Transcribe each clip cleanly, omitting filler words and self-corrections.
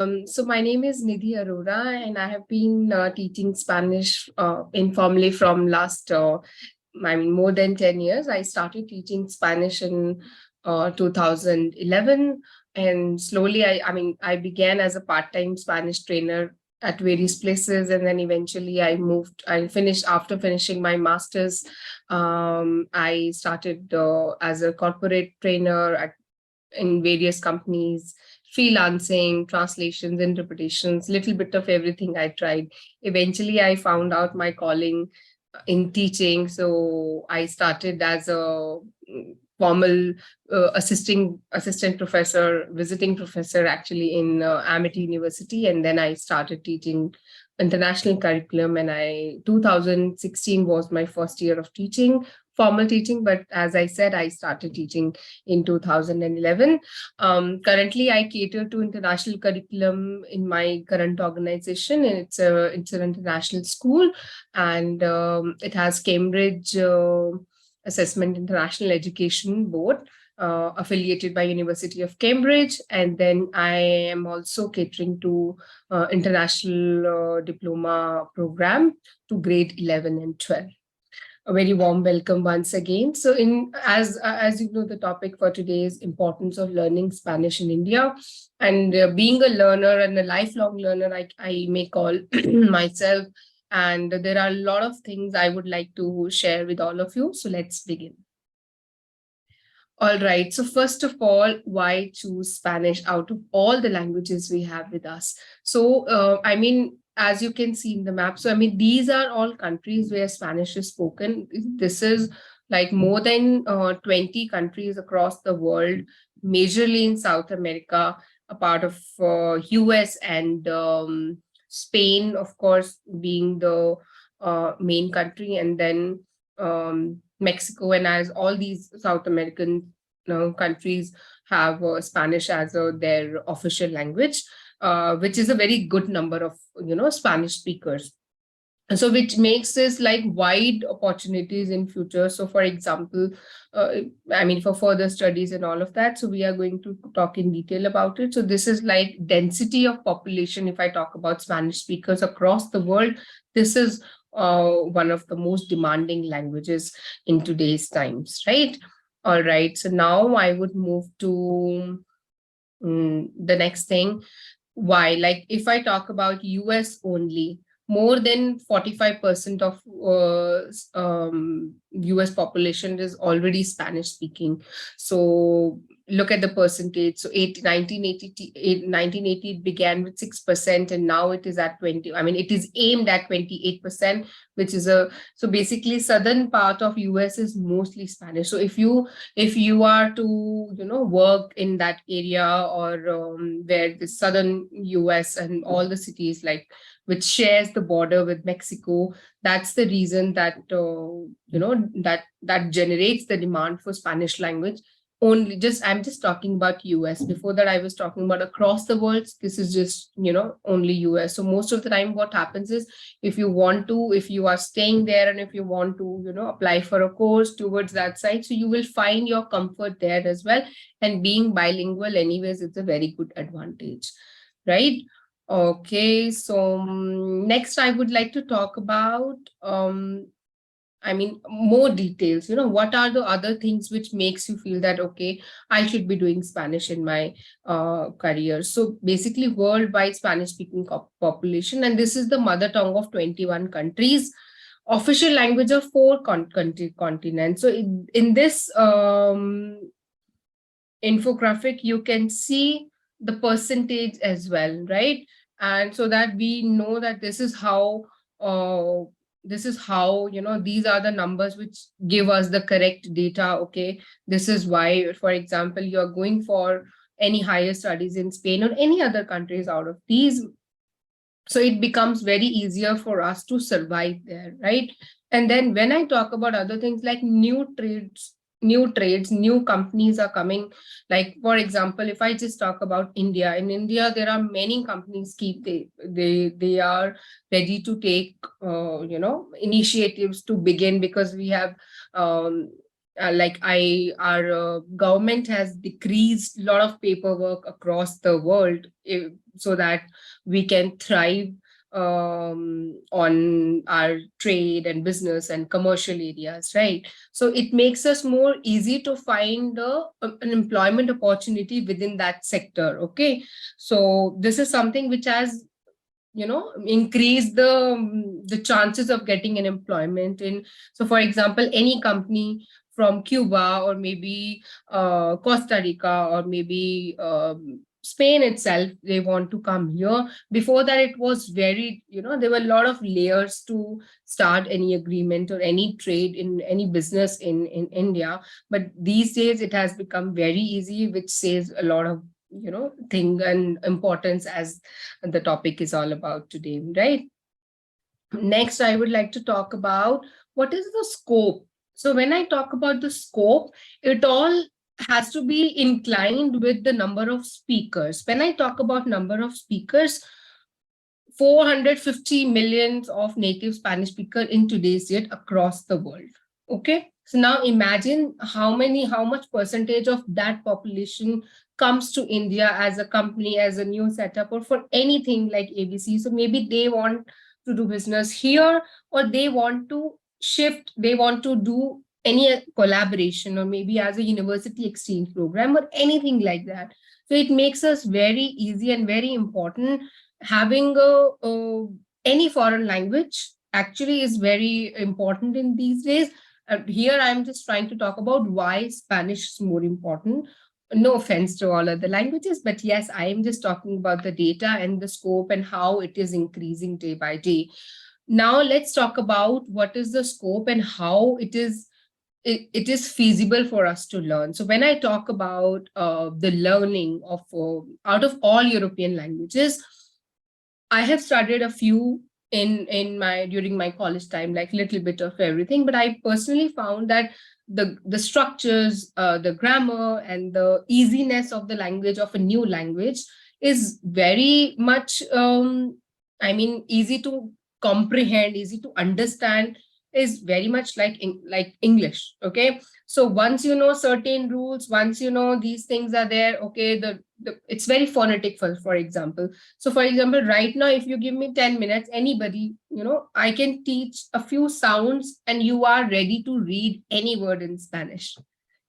So my name is Nidhi Arora, and I have been teaching Spanish informally from last, more than 10 years. I started teaching Spanish in 2011, and slowly, I began as a part-time Spanish trainer at various places, and then eventually I moved. I finished after finishing my master's. I started as a corporate trainer in various companies, freelancing, translations, interpretations, little bit of everything I tried. Eventually, I found out my calling in teaching. So I started as a formal assistant professor, visiting professor actually in Amity University, and then I started teaching international curriculum. And 2016 was my first year of teaching, formal teaching. But as I said, I started teaching in 2011. Currently, I cater to international curriculum in my current organization, and it's an international school, and it has Cambridge Assessment International Education Board. Affiliated by University of Cambridge, and then I am also catering to international diploma program to grade 11 and 12. A very warm welcome once again. So, in as you know, the topic for today is importance of learning Spanish in India, and being a learner and a lifelong learner, I may call myself. And there are a lot of things I would like to share with all of you. So let's begin. All right. So first of all, why choose Spanish out of all the languages we have with us? So, as you can see in the map, so these are all countries where Spanish is spoken. This is like more than 20 countries across the world, majorly in South America, a part of US and Spain, of course, being the main country, and then Mexico, and as all these South American countries have Spanish as their official language, which is a very good number of Spanish speakers. So which makes this like wide opportunities in future. So for example, for further studies and all of that, so we are going to talk in detail about it. So this is like density of population. If I talk about Spanish speakers across the world, this is one of the most demanding languages in today's times, right? All right, so now I would move to the next thing. Why? Like if I talk about US only, more than 45% of US population is already Spanish speaking. So look at the percentage. So 1980 it began with 6%, and now it is at 20. It is aimed at 28%, which is so basically southern part of US is mostly Spanish. So if you are to work in that area, or where the southern US and all the cities like which shares the border with Mexico, that's the reason that that generates the demand for Spanish language. I'm just talking about US. Before that, I was talking about across the world. This is just only US. So most of the time what happens is, if you are staying there, and if you want to apply for a course towards that side, so you will find your comfort there as well. And being bilingual anyways, it's a very good advantage, right? Okay, so next I would like to talk about more details. What are the other things which makes you feel that, okay, I should be doing Spanish in my career? So basically, worldwide Spanish-speaking population, and this is the mother tongue of 21 countries, official language of 4 continents. So in this infographic, you can see the percentage as well, right? And so that we know that this is how these are the numbers which give us the correct data. Okay, this is why, for example, you're going for any higher studies in Spain or any other countries out of these, so it becomes very easier for us to survive there, right? And then when I talk about other things like new trades, new companies are coming. Like for example, if I just talk about India, in India there are many companies they are ready to take initiatives to begin, because we have our government has decreased a lot of paperwork across the world. so that we can thrive on our trade and business and commercial areas, right? So it makes us more easy to find an employment opportunity within that sector. Okay, so this is something which has increase the chances of getting an employment in. So for example, any company from Cuba or maybe Costa Rica or maybe Spain itself, they want to come here. Before that, it was very, there were a lot of layers to start any agreement or any trade in any business in India. But these days it has become very easy, which saves a lot of thing and importance, as the topic is all about today, right? Next, I would like to talk about what is the scope. So when I talk about the scope, it all has to be inclined with the number of speakers. When I talk about number of speakers, 450 millions of native Spanish speakers in today's date across the world. Okay, so now imagine how much percentage of that population comes to India as a company, as a new setup, or for anything like ABC. So maybe they want to do business here, or they want to shift, they want to do any collaboration, or maybe as a university exchange program or anything like that. So it makes us very easy and very important. Having any foreign language actually is very important in these days. Here I'm just trying to talk about why Spanish is more important. No offense to all other languages, but yes, I am just talking about the data and the scope and how it is increasing day by day. Now let's talk about what is the scope and how it is feasible for us to learn. So when I talk about the learning of out of all European languages, I have studied a few during my college time, like little bit of everything. But I personally found that the structures, the grammar, and the easiness of the language of a new language is very much, easy to comprehend, easy to understand, is very much like English. Okay, so once you know certain rules, once you know these things are there, okay, it's very phonetic, for example. So for example, right now, if you give me 10 minutes, anybody, I can teach a few sounds and you are ready to read any word in Spanish.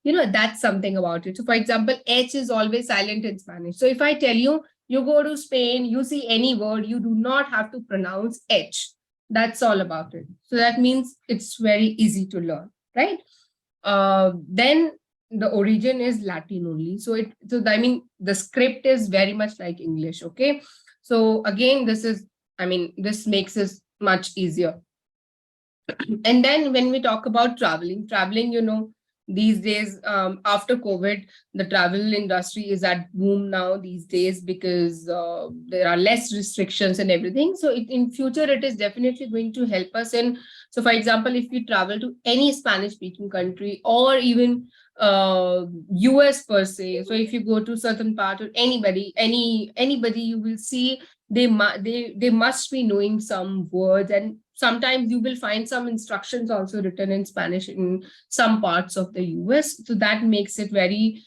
That's something about it. So for example, H is always silent in Spanish. So if I tell you, you go to Spain, you see any word, you do not have to pronounce H. That's all about it. So that means it's very easy to learn, right? Then the origin is Latin only. So the script is very much like English. Okay. So again, this makes it much easier. And then when we talk about traveling, these days, after COVID, the travel industry is at boom now these days, because there are less restrictions and everything. So in future, it is definitely going to help us in. So for example, if you travel to any Spanish speaking country, or even US per se, so if you go to certain part, or anybody, you will see they must be knowing some words, and sometimes you will find some instructions also written in Spanish in some parts of the US. So that makes it very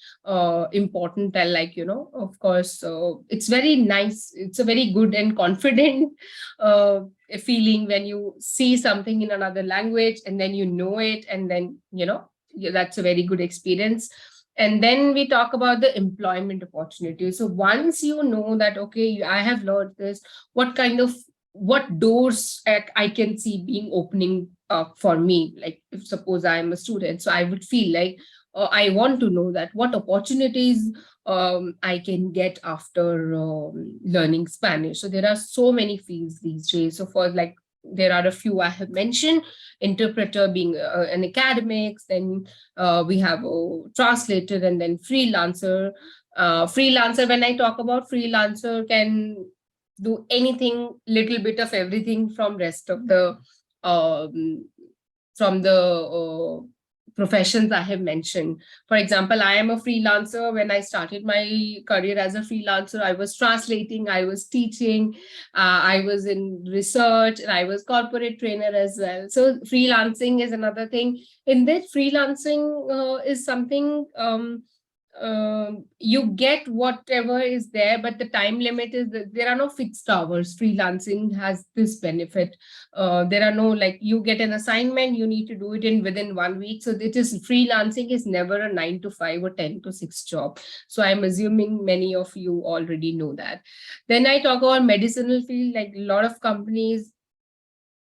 important. And of course, it's very nice. It's a very good and confident feeling when you see something in another language and then you know it, and then, that's a very good experience. And then we talk about the employment opportunity. So once you know that, okay, I have learned this, what doors I can see being opening up for me. Like if suppose I'm a student, so I would feel like I want to know that what opportunities I can get after learning Spanish. So there are so many fields these days. So there are a few I have mentioned: interpreter, being an academics, then we have a translator, and then freelancer. Freelancer, when I talk about freelancer, can do anything, little bit of everything from rest of the professions I have mentioned. For example, I am a freelancer. When I started my career as a freelancer, I was translating, I was teaching, I was in research, and I was corporate trainer as well. So freelancing is another thing. In this, freelancing is something you get whatever is there, but the time limit is that there are no fixed hours. Freelancing has this benefit. There are no, like, you get an assignment, you need to do it in within 1 week. So it is, freelancing is never a 9 to 5 or 10 to 6 job. So I'm assuming many of you already know that. Then I talk about medicinal field, like a lot of companies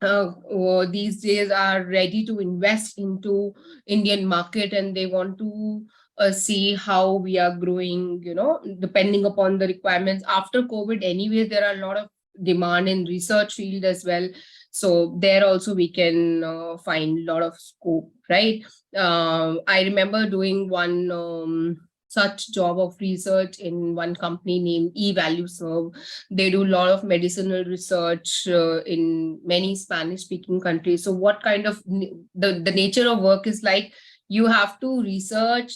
these days are ready to invest into Indian market, and they want to see how we are growing, depending upon the requirements. After COVID, anyway, there are a lot of demand in research field as well. So there also we can find a lot of scope, right? I remember doing one such job of research in one company named eValueServe. They do a lot of medicinal research in many Spanish speaking countries. So what kind of the nature of work is like, you have to research,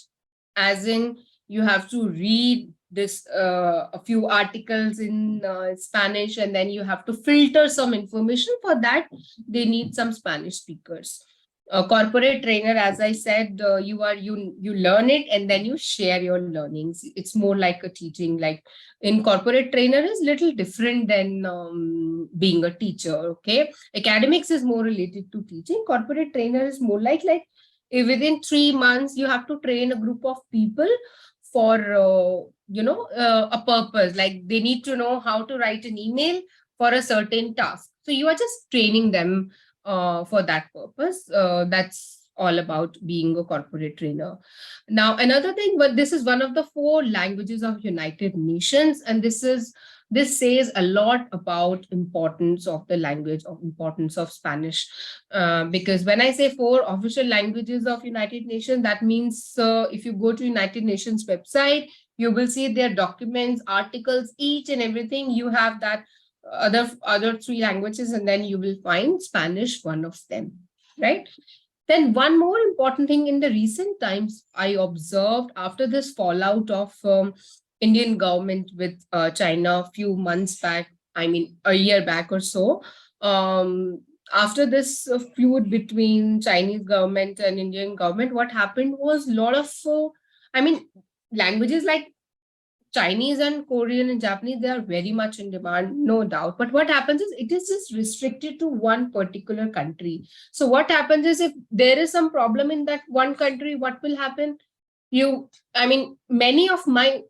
as in you have to read this a few articles in Spanish, and then you have to filter some information. For that they need some Spanish speakers. A corporate trainer, as I said, you learn it and then you share your learnings. It's more like a teaching. Like, in corporate trainer is little different than being a teacher. Okay, academics is more related to teaching. Corporate trainer is more like within 3 months you have to train a group of people for a purpose. Like, they need to know how to write an email for a certain task, so you are just training them for that purpose. That's all about being a corporate trainer. Now, another thing, but this is one of the 4 languages of United Nations, and this says a lot about importance of the language, of importance of Spanish. Because when I say 4 official languages of United Nations, that means if you go to United Nations website, you will see their documents, articles, each and everything. You have that other 3 languages, and then you will find Spanish one of them, right? Then one more important thing in the recent times I observed after this fallout of Indian government with China a few months back, I mean a year back or so. After this feud between Chinese government and Indian government, what happened was a lot of, languages like Chinese and Korean and Japanese, they are very much in demand, no doubt. But what happens is it is just restricted to one particular country. So what happens is, if there is some problem in that one country, what will happen? Many of my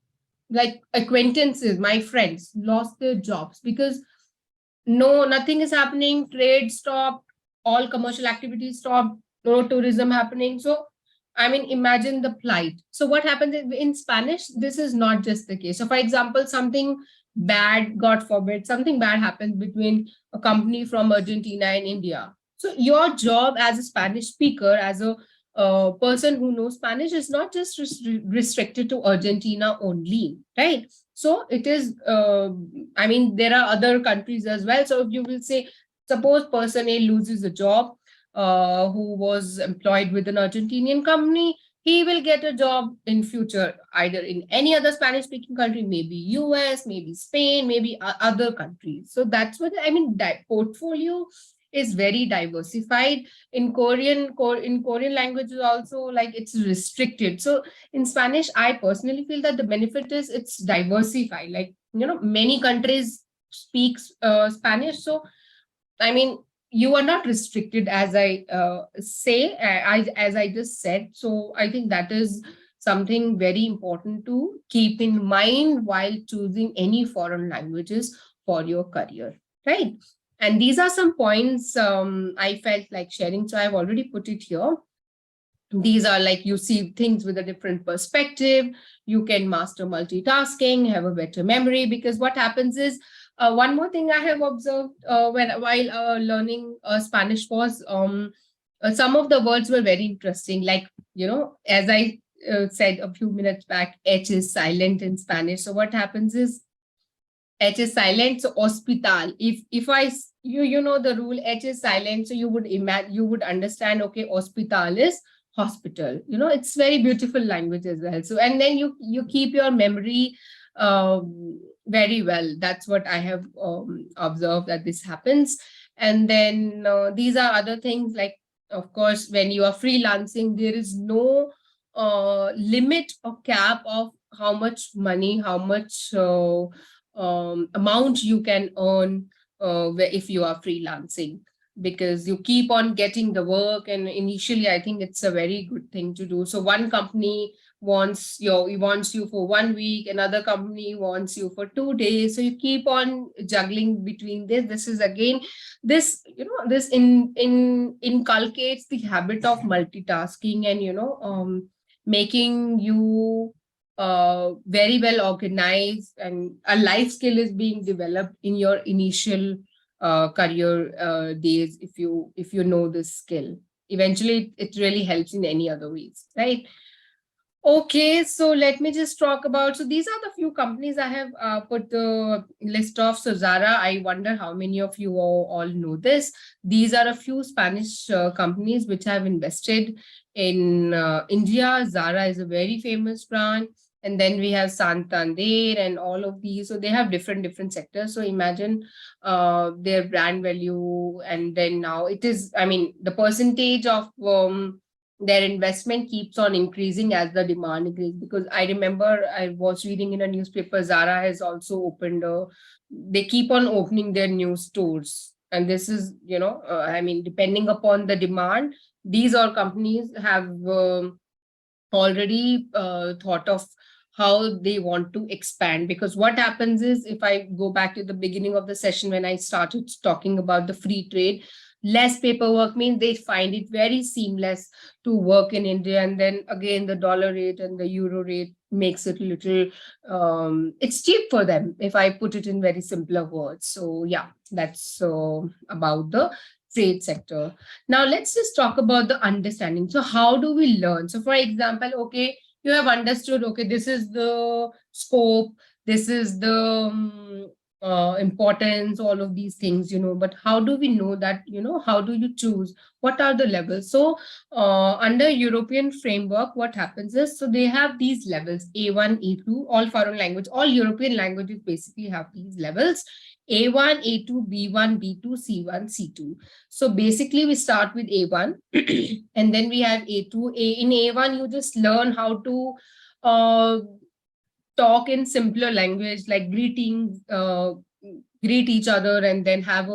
acquaintances, my friends lost their jobs because nothing is happening, trade stopped, all commercial activities stopped, no tourism happening. So imagine the plight. So what happens in Spanish, this is not just the case. So for example, something bad, God forbid, something bad happens between a company from Argentina and India. So your job as a Spanish speaker, as a person who knows Spanish, is not just restricted to Argentina only, right? So it is, there are other countries as well. So if you will say, suppose person A loses a job, who was employed with an Argentinian company, he will get a job in future, either in any other Spanish speaking country, maybe US, maybe Spain, maybe other countries. So that's what that portfolio is very diversified. In Korean languages also, like, it's restricted. So in Spanish, I personally feel that the benefit is it's diversified. Like, many countries speaks Spanish. So you are not restricted, as I as I just said. So I think that is something very important to keep in mind while choosing any foreign languages for your career, right? And these are some points I felt like sharing. So I've already put it here. These are like, you see things with a different perspective. You can master multitasking, have a better memory, because what happens is, one more thing I have observed while learning Spanish was some of the words were very interesting. Like, as I said a few minutes back, H is silent in Spanish. So what happens is, H is silent. So hospital. If I you know the rule, H is silent. So you would understand. Okay, hospital is hospital. It's very beautiful language as well. So, and then you keep your memory very well. That's what I have observed, that this happens. And then these are other things, like, of course, when you are freelancing, there is no limit or cap of how much money, how much amount you can earn if you are freelancing, because you keep on getting the work, and initially I think it's a very good thing to do. So one company wants you for 1 week, another company wants you for 2 days, so you keep on juggling between this is again this, this in inculcates the habit of multitasking, and making you very well organized, and a life skill is being developed in your initial career days. If you know this skill, eventually it really helps in any other ways, right? Okay, so let me just talk about, so these are the few companies I have put the list of. So Zara, I wonder how many of you all know this. These are a few Spanish companies which have invested in India. Zara is a very famous brand. And then we have Santander and all of these. So they have different sectors. So imagine their brand value. And then now it is, I mean, the percentage of their investment keeps on increasing as the demand increases. Because I remember I was reading in a newspaper, Zara has also opened they keep on opening their new stores. And this is, I mean, depending upon the demand, these all companies have already thought of how they want to expand. Because what happens is, if I go back to the beginning of the session when I started talking about the free trade, less paperwork means they find it very seamless to work in India. And then again, the dollar rate and the euro rate makes it a little, it's cheap for them, if I put it in very simpler words. So yeah, that's about the trade sector. Now let's just talk about the understanding. So how do we learn? So for example, okay, you have understood, okay, this is the scope, this is the importance, all of these things, but how do we know that, how do you choose? What are the levels? So under European framework, what happens is, so they have these levels, A1, A2, all foreign language, all European languages basically have these levels, A1, A2, B1, B2, C1, C2. So basically we start with A1 and then we have A2. In A1, you just learn how to talk in simpler language, like greetings, greet each other, and then have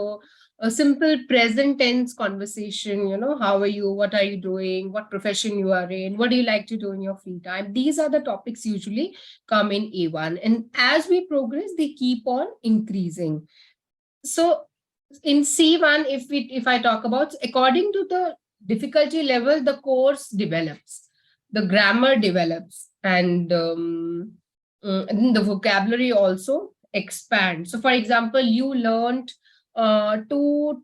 a simple present tense conversation. How are you? What are you doing? What profession you are in? What do you like to do in your free time? These are the topics usually come in A1. And as we progress, they keep on increasing. So in C1, if I talk about, according to the difficulty level, the course develops, the grammar develops, and the vocabulary also expands. So for example, you learned two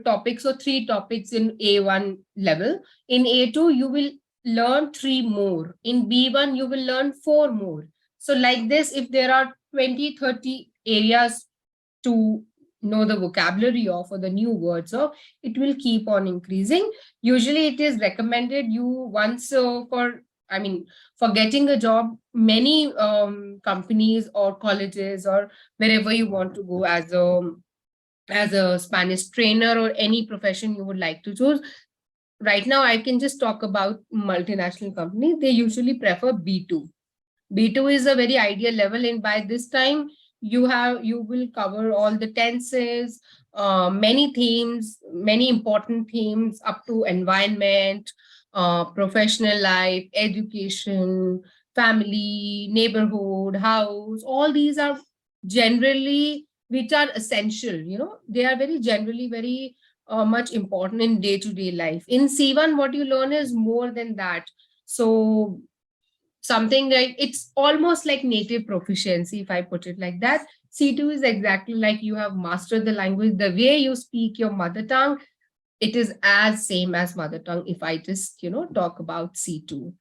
topics or three topics in A1 level. In A2, you will learn 3 more. In B1, you will learn 4 more. So like this, if there are 20, 30 areas to know the vocabulary of, or the new words of, it will keep on increasing. Usually it is recommended you once for getting a job, many companies or colleges or wherever you want to go as a Spanish trainer or any profession you would like to choose. Right now, I can just talk about multinational companies. They usually prefer B2. B2 is a very ideal level, and by this time, you will cover all the tenses, many themes, many important themes up to environment, professional life, education, family, neighborhood, house. All these are generally, which are essential. They are very generally very much important in day-to-day life. In C1, what you learn is more than that. So something like, it's almost like native proficiency, if I put it like that. C2 is exactly like you have mastered the language. The way you speak your mother tongue, it is as same as mother tongue, if I just, talk about C2.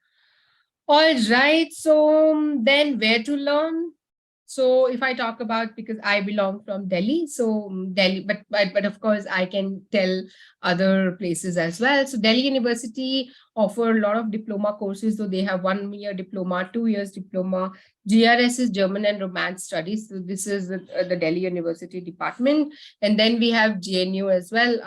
All right. So then where to learn? So if I talk about, because I belong from Delhi, so Delhi, but of course I can tell other places as well. So Delhi University offer a lot of diploma courses. So they have 1 year diploma, 2 years diploma. GRS is German and Romance Studies. So this is the Delhi University department. And then we have GNU as well.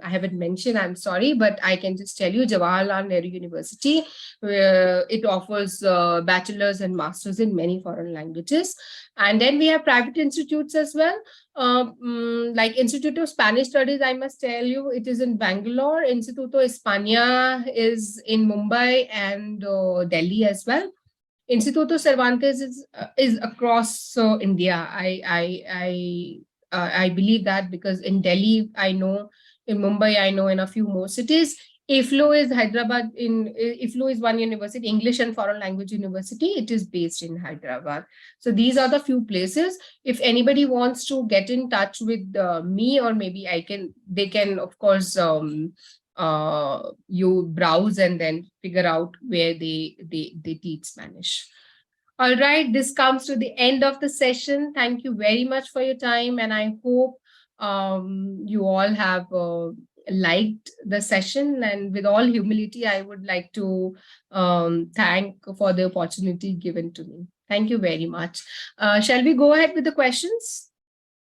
I haven't mentioned, I'm sorry, but I can just tell you Jawaharlal Nehru University, where it offers bachelor's and master's in many foreign languages. And then we have private institutes as well. Like Institute of Spanish Studies, I must tell you, it is in Bangalore. Instituto España is in Mumbai and Delhi as well. Instituto Cervantes is across India. I believe that because in Delhi I know, in Mumbai I know, in a few more cities. IFLO is Hyderabad. IFLO is one university, English and Foreign Language University. It is based in Hyderabad. So these are the few places. If anybody wants to get in touch with me, or maybe they can of course you browse and then figure out where they teach Spanish. All right, this comes to the end of the session. Thank you very much for your time, and I hope you all have liked the session. And with all humility, I would like to thank for the opportunity given to me. Thank you very much. Shall we go ahead with the questions?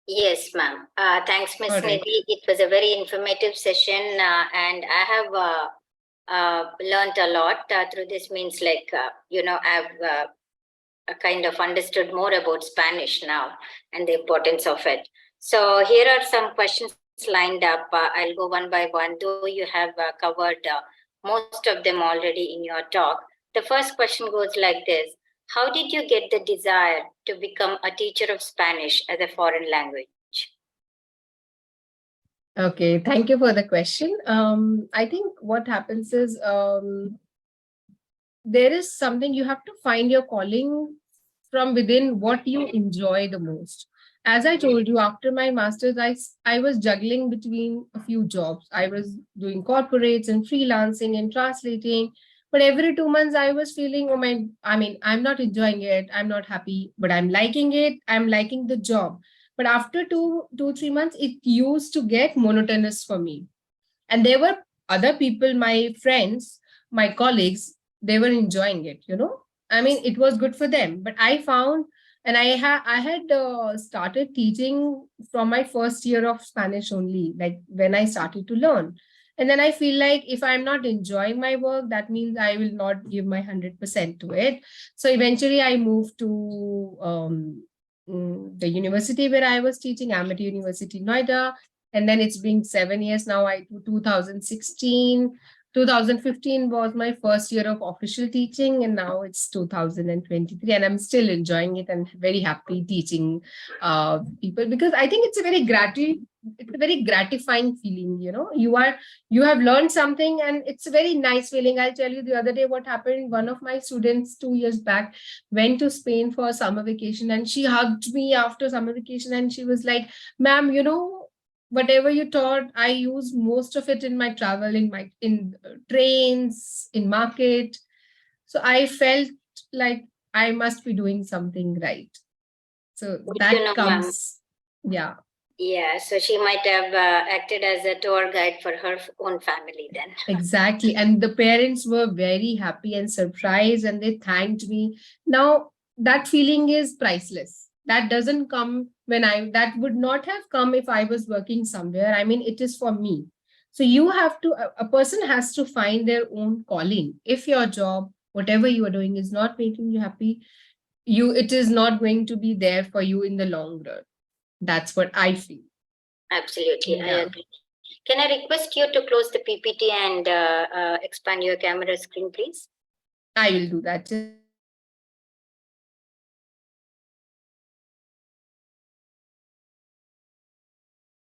Yes, ma'am. Thanks, Ms. Nidhi. It was a very informative session, and I have learned a lot through this. Means like, I've kind of understood more about Spanish now and the importance of it. So here are some questions lined up. I'll go one by one, though you have covered most of them already in your talk. The first question goes like this. How did you get the desire to become a teacher of Spanish as a foreign language? Okay, thank you for the question. I think what happens is there is something you have to find your calling from within, what you enjoy the most. As I told you, after my master's, I was juggling between a few jobs. I was doing corporates and freelancing and translating. But every 2 months, I was feeling, I'm not enjoying it. I'm not happy, but I'm liking it. I'm liking the job. But after 3 months, it used to get monotonous for me. And there were other people, my friends, my colleagues, they were enjoying it, it was good for them. But I found, and I had started teaching from my first year of Spanish only, like when I started to learn. And then I feel like if I'm not enjoying my work, that means I will not give my 100% to it. So eventually I moved to the university where I was teaching, Amity University, Noida. And then it's been 7 years now. 2015 was my first year of official teaching, and now it's 2023, and I'm still enjoying it and very happy teaching people, because I think it's a very gratifying feeling. You have learned something, and it's a very nice feeling. I'll tell you the other day what happened. One of my students 2 years back went to Spain for summer vacation, and she hugged me after summer vacation, and she was like, "Ma'am, whatever you taught, I use most of it in my travel, in trains, in market." So I felt like I must be doing something right. So that comes, yeah. Yeah, so she might have acted as a tour guide for her own family then. Exactly. And the parents were very happy and surprised, and they thanked me. Now, that feeling is priceless. That doesn't come that would not have come if I was working somewhere. It is for me. So a person has to find their own calling. If your job, whatever you are doing, is not making you happy, it is not going to be there for you in the long run. That's what I feel. Absolutely, yeah. I agree. Can I request you to close the PPT and expand your camera screen, please? I will do that.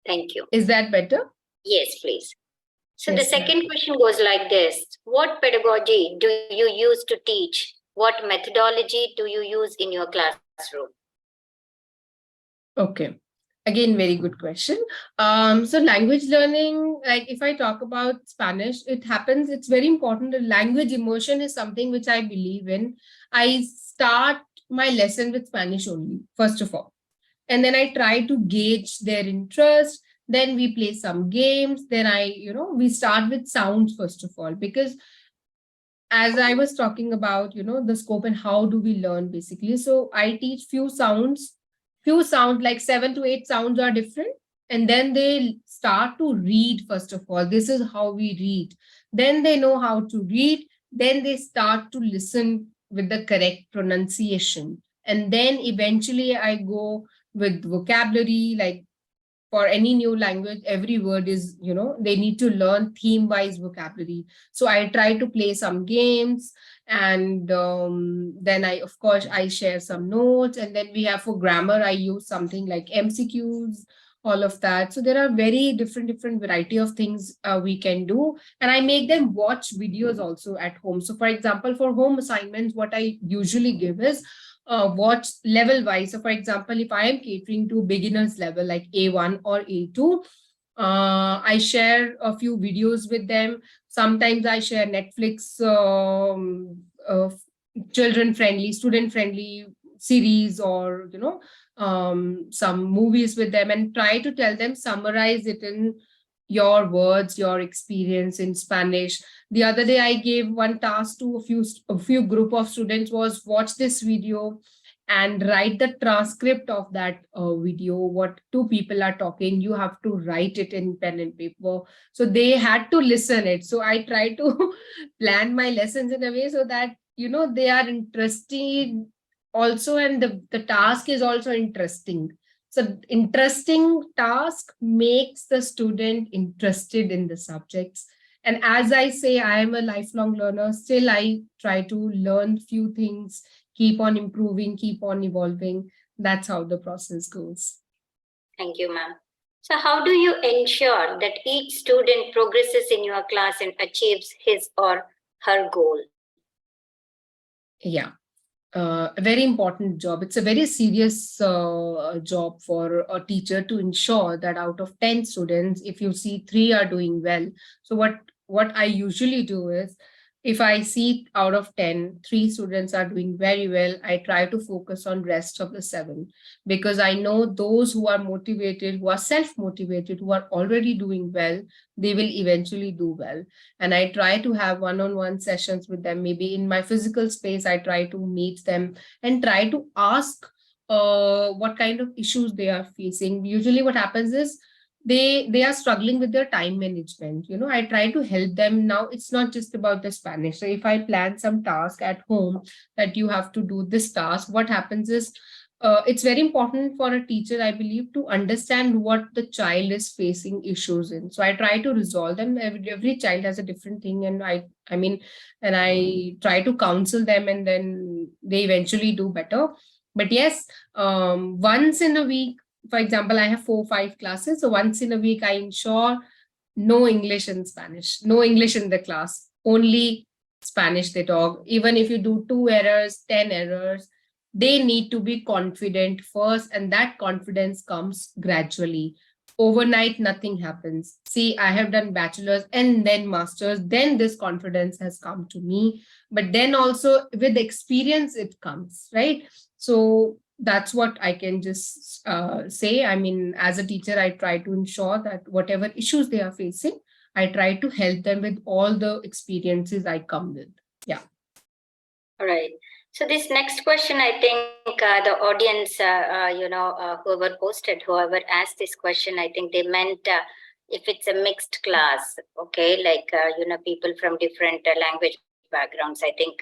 Thank you. Is that better? Yes, please. So yes, the second question goes like this. What pedagogy do you use to teach? What methodology do you use in your classroom? Okay. Again, very good question. So language learning, like if I talk about Spanish, it's very important. The language immersion is something which I believe in. I start my lesson with Spanish only, first of all. And then I try to gauge their interest. Then we play some games. Then we start with sounds, first of all, because as I was talking about, the scope and how do we learn basically. So I teach few sounds like 7 to 8 sounds are different. And then they start to read, first of all. This is how we read. Then they know how to read. Then they start to listen with the correct pronunciation. And then eventually I go with vocabulary, like for any new language, every word is, they need to learn theme wise vocabulary. So I try to play some games, and then of course I share some notes, and then we have for grammar I use something like MCQs, all of that. So there are very different variety of things we can do, and I make them watch videos also at home. So for example, for home assignments, what I usually give is watch level wise. So for example, if I am catering to beginners level like A1 or A2, I share a few videos with them. Sometimes I share Netflix children friendly, student friendly series, or some movies with them, and try to tell them, summarize it in your words, your experience in Spanish. The other day I gave one task to a few group of students, was watch this video and write the transcript of that video. What two people are talking, you have to write it in pen and paper. So they had to listen it. So I try to plan my lessons in a way so that they are interested also, and the task is also interesting. So interesting task makes the student interested in the subjects. And as I say, I am a lifelong learner. Still, I try to learn few things, keep on improving, keep on evolving. That's how the process goes. Thank you, ma'am. So how do you ensure that each student progresses in your class and achieves his or her goal? Yeah. A very important job. It's a very serious job for a teacher to ensure that out of 10 students, if you see 3 are doing well. So what I usually do is, if I see out of 10, 3 students are doing very well, I try to focus on rest of the 7, because I know those who are motivated, who are self-motivated, who are already doing well, they will eventually do well. And I try to have one-on-one sessions with them. Maybe in my physical space, I try to meet them and try to ask what kind of issues they are facing. Usually what happens is, they are struggling with their time management. I try to help them. Now it's not just about the Spanish. So if I plan some task at home, that you have to do this task, what happens is, it's very important for a teacher, I believe, to understand what the child is facing issues in. So I try to resolve them. Every child has a different thing, and I try to counsel them, and then they eventually do better. But yes, once in a week, for example, I have 4 or 5 classes. So once in a week, I ensure no English and Spanish, no English in the class, only Spanish they talk. Even if you do 2 errors, 10 errors, they need to be confident first, and that confidence comes gradually. Overnight, nothing happens. See, I have done bachelor's and then master's, then this confidence has come to me. But then also with experience, it comes, right? So that's what I can just say. I mean, as a teacher, I try to ensure that whatever issues they are facing, I try to help them with all the experiences I come with. Yeah. All right. So this next question, I think the audience, whoever asked this question, I think they meant if it's a mixed class, okay, like, people from different language backgrounds, I think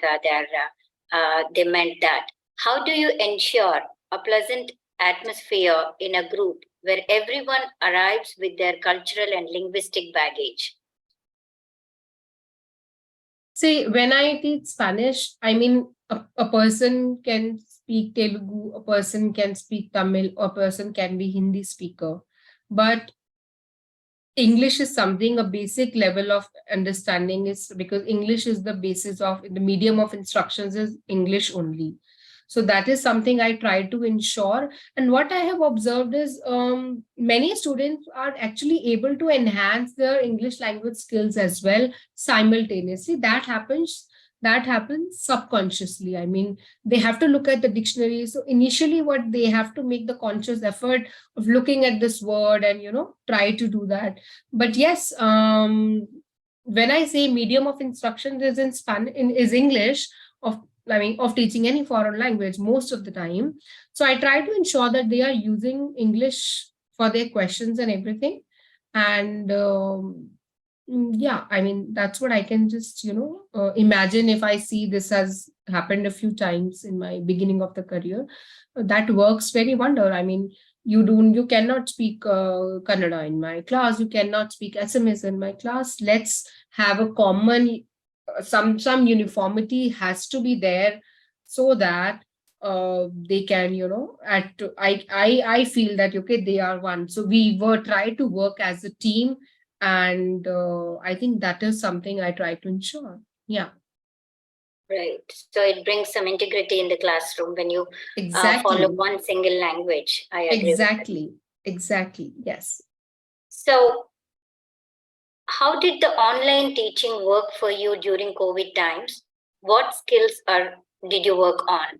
they meant that. How do you ensure a pleasant atmosphere in a group where everyone arrives with their cultural and linguistic baggage? See, when I teach Spanish, I mean, a person can speak Telugu, a person can speak Tamil, a person can be Hindi speaker. But English is something, a basic level of understanding is, because English is the basis of, the medium of instructions is English only. So that is something I try to ensure. And what I have observed is, many students are actually able to enhance their English language skills as well simultaneously. That happens subconsciously. I mean, they have to look at the dictionary. So initially, what they have to make the conscious effort of looking at this word and try to do that. But yes, when I say medium of instruction is in is English, of of teaching any foreign language most of the time. So I try to ensure that they are using English for their questions and everything. And yeah, I mean, that's what I can just, imagine. If I see this has happened a few times in my beginning of the career, that works very wonder. I mean, you cannot speak Kannada in my class, you cannot speak SMS in my class. Let's have a common, some uniformity has to be there, so that they can, I feel that okay, they are one. So we were try to work as a team, and I think that is something I try to ensure. Yeah. Right. So it brings some integrity in the classroom when you follow Exactly. one single language. I agree with that. Exactly. Yes. So how did the online teaching work for you during COVID times? What skills did you work on?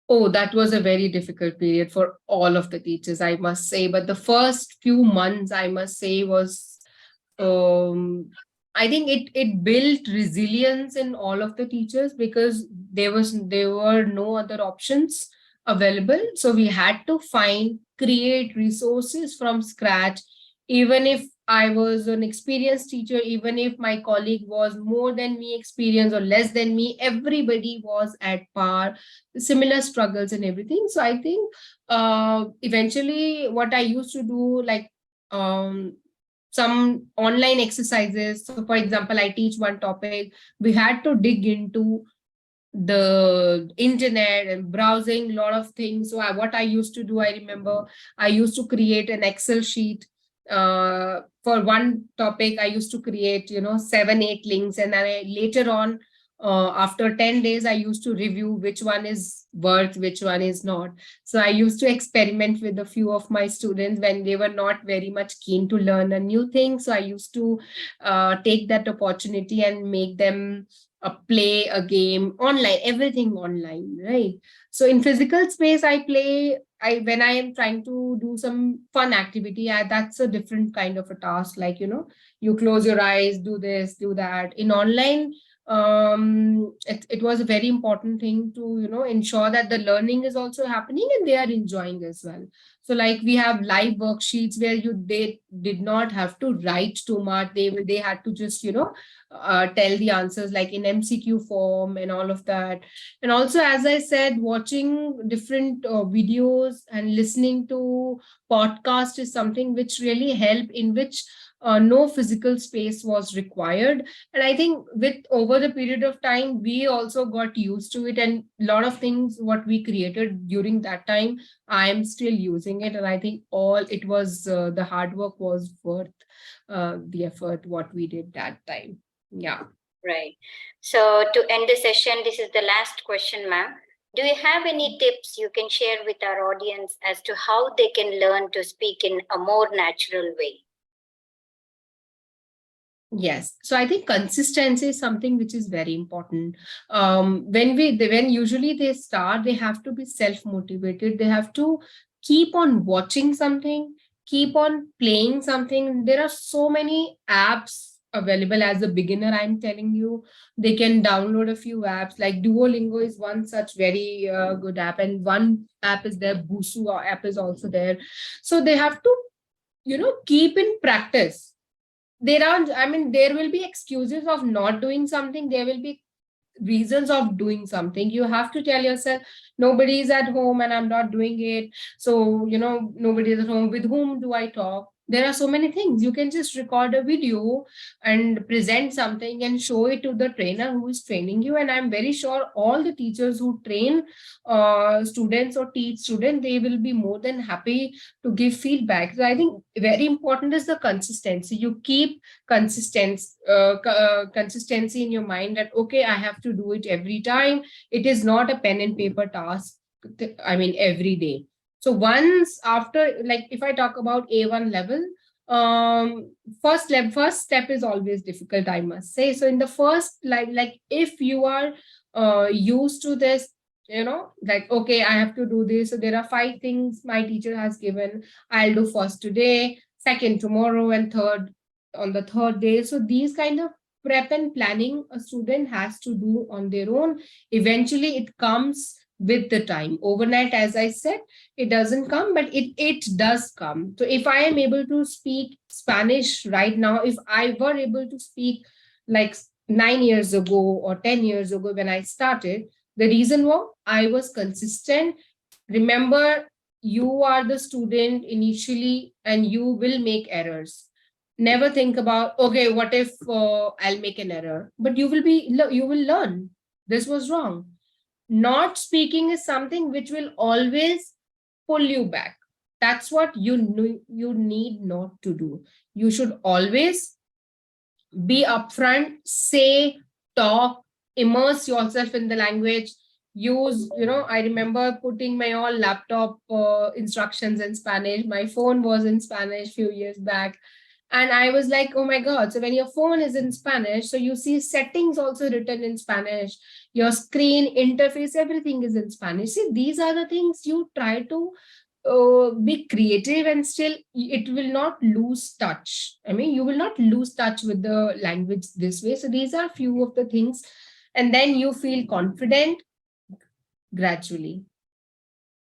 Oh, that was a very difficult period for all of the teachers, I must say. But the first few months, I must say, was, I think it built resilience in all of the teachers, because there were no other options available. So we had to create resources from scratch. Even if I was an experienced teacher, even if my colleague was more than me experienced or less than me, everybody was at par, similar struggles and everything. So I think eventually what I used to do, like, some online exercises. So for example, I teach one topic, we had to dig into the internet and browsing a lot of things. So what I used to do, I remember I used to create an Excel sheet. For one topic, I used to create, 7 8 links, and then later on, after 10 days, I used to review which one is worth, which one is not. So I used to experiment with a few of my students when they were not very much keen to learn a new thing. So I used to take that opportunity and make them play a game online, everything online, right? So in physical space, I play. When I am trying to do some fun activity, that's a different kind of a task. Like, you close your eyes, do this, do that. In online, it was a very important thing to, ensure that the learning is also happening and they are enjoying as well. So like we have live worksheets where they did not have to write too much. They had to just, tell the answers like in MCQ form and all of that. And also, as I said, watching different videos and listening to podcast is something which really help, in which no physical space was required. And I think with over the period of time, we also got used to it, and a lot of things what we created during that time, I am still using it. And I think all it was, the hard work was worth the effort what we did that time. Yeah. Right. So to end the session, this is the last question, ma'am. Do you have any tips you can share with our audience as to how they can learn to speak in a more natural way? Yes. So I think consistency is something which is very important. When usually they start, they have to be self-motivated. They have to keep on watching something, keep on playing something. There are so many apps available as a beginner. I'm telling you, they can download a few apps. Like Duolingo is one such very good app, and one app is there. Busu app is also there. So they have to, keep in practice. There will be excuses of not doing something, there will be reasons of doing something. You have to tell yourself, nobody is at home and I'm not doing it. So, nobody is at home, with whom do I talk? There are so many things. You can just record a video and present something and show it to the trainer who is training you. And I'm very sure all the teachers who train students or teach students, they will be more than happy to give feedback. So I think very important is the consistency. You keep consistency in your mind, that okay, I have to do it every time. It is not a pen and paper task, every day. So once after, like if I talk about A1 level, first step is always difficult, I must say. So in the first, like if you are used to this, like okay, I have to do this. So there are 5 things my teacher has given. I'll do first today, second tomorrow, and third on the third day. So these kind of prep and planning a student has to do on their own. Eventually it comes with the time. Overnight, as I said, it doesn't come, but it does come. So if I am able to speak Spanish right now, if I were able to speak like 9 years ago or 10 years ago when I started, the reason was I was consistent. Remember, you are the student initially and you will make errors. Never think about, okay, what if I'll make an error, but you will learn this was wrong. Not speaking is something which will always pull you back. That's what you need not to do. You should always be upfront, say, talk, immerse yourself in the language. Use, I remember putting my all laptop instructions in Spanish. My phone was in Spanish few years back. And I was like, oh my God. So when your phone is in Spanish, so you see settings also written in Spanish, your screen interface, everything is in Spanish. See, these are the things you try to be creative, and still it will not lose touch. I mean, you will not lose touch with the language this way. So these are few of the things, and then you feel confident gradually.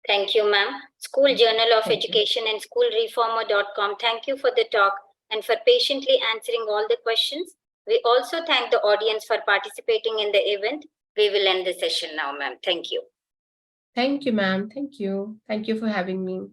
Thank you, ma'am. School Journal of Thank you. Education and schoolreformer.com. Thank you for the talk and for patiently answering all the questions. We also thank the audience for participating in the event. We will end the session now, ma'am. Thank you. Thank you, ma'am. Thank you. Thank you for having me.